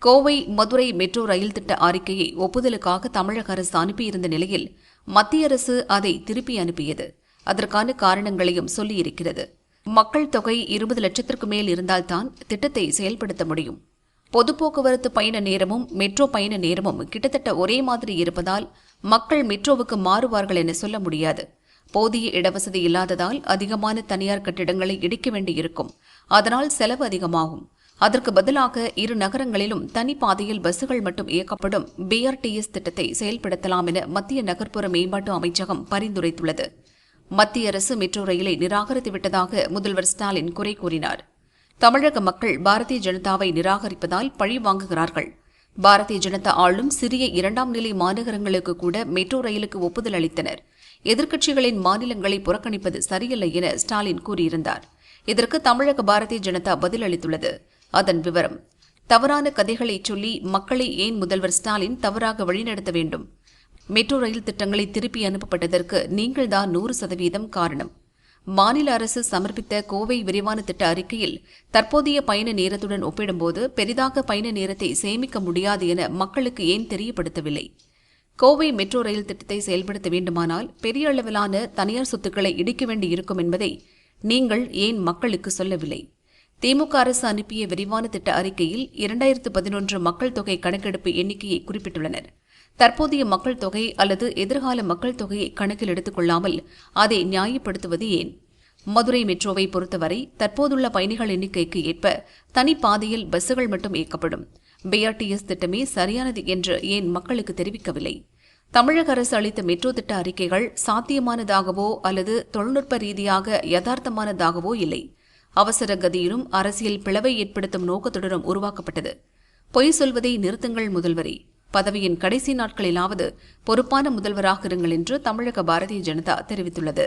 Kovai Madurai metro rail திட்ட அறிக்கையை ஒப்புதலுக்காக தமிழக அரசு அனுப்பியிருந்த நிலையில் மத்திய அரசு அதை திருப்பி அனுப்பியது. அதற்கான காரணங்களையும் சொல்லியிருக்கிறது. மக்கள் தொகை 20 லட்சத்திற்கு மேல் இருந்தால்தான் திட்டத்தை செயல்படுத்த முடியும். பொது போக்குவரத்து பயண நேரமும் மெட்ரோ பயண நேரமும் கிட்டத்தட்ட ஒரே மாதிரி இருப்பதால் மக்கள் மெட்ரோவுக்கு மாறுவார்கள் என சொல்ல முடியாது. போதிய இடவசதி இல்லாததால் அதிகமான தனியார் கட்டிடங்களை இடிக்க வேண்டியிருக்கும். அதனால் செலவு அதிகமாகும். அதற்கு பதிலாக இரு நகரங்களிலும் தனிப்பாதையில் பஸ்ஸுகள் மட்டும் இயக்கப்படும் BRTS திட்டத்தை செயல்படுத்தலாம் என மத்திய நகர்ப்புற மேம்பாட்டு அமைச்சகம் பரிந்துரைத்துள்ளது. மத்திய அரசு மெட்ரோ ரயிலை நிராகரித்துவிட்டதாக முதல்வர் ஸ்டாலின் குறை கூறினார். தமிழக மக்கள் பாரதிய ஜனதாவை நிராகரிப்பதால் பழி வாங்குகிறார்கள். பாரதிய ஜனதா ஆளும் சிறிய 2ஆம் நிலை மாநகரங்களுக்கு கூட மெட்ரோ ரயிலுக்கு ஒப்புதல் அளித்தனர். எதிர்க்கட்சிகளின் மாநிலங்களை புறக்கணிப்பது சரியல்ல என ஸ்டாலின் கூறியிருந்தார். இதற்கு தமிழக பாரதிய ஜனதா பதிலளித்துள்ளது. அதன் விவரம்: தவறான கதைகளை சொல்லி மக்களை ஏன் முதல்வர் ஸ்டாலின் தவறாக வழிநடத்த வேண்டும்? மெட்ரோ ரயில் திட்டங்களை திருப்பி அனுப்பப்பட்டதற்கு நீங்கள்தான் 100% காரணம். மாநில அரசு சமர்ப்பித்த கோவை விரிவான திட்ட அறிக்கையில் தற்போதைய பயண நேரத்துடன் ஒப்பிடும்போது பெரிதாக பயண நேரத்தை சேமிக்க முடியாது என மக்களுக்கு ஏன் தெரியப்படுத்தவில்லை? கோவை மெட்ரோ ரயில் திட்டத்தை செயல்படுத்த வேண்டுமானால் பெரிய அளவிலான தனியார் சொத்துக்களை இடிக்க வேண்டியிருக்கும் என்பதை நீங்கள் ஏன் மக்களுக்கு சொல்லவில்லை? திமுக அரசு அனுப்பிய விரிவான திட்ட அறிக்கையில் 2011 மக்கள் தொகை கணக்கெடுப்பு எண்ணிக்கையை குறிப்பிட்டுள்ளனர். தற்போதைய மக்கள் தொகை அல்லது எதிர்கால மக்கள் தொகையை கணக்கில் எடுத்துக் கொள்ளாமல் அதை நியாயப்படுத்துவது ஏன்? மதுரை மெட்ரோவை பொறுத்தவரை தற்போதுள்ள பயணிகள் எண்ணிக்கைக்கு ஏற்ப தனிப்பாதையில் பஸ்ஸுகள் மட்டும் இயக்கப்படும். BRTS திட்டமே சரியானது என்று ஏன் மக்களுக்கு தெரிவிக்கவில்லை? தமிழக அரசு அளித்த மெட்ரோ திட்ட அறிக்கைகள் சாத்தியமானதாகவோ அல்லது தொழில்நுட்ப ரீதியாக யதார்த்தமானதாகவோ இல்லை. அவசர கதியிலும் அரசியல் பிளவை ஏற்படுத்தும் நோக்கத்துடனும் உருவாக்கப்பட்டது. பொய் சொல்வதை நிறுத்துங்கள் முதல்வரே. பதவியின் கடைசி நாட்களிலாவது பொறுப்பான முதல்வராக இருங்கள் என்று தமிழக பாரதிய ஜனதா தெரிவித்துள்ளது.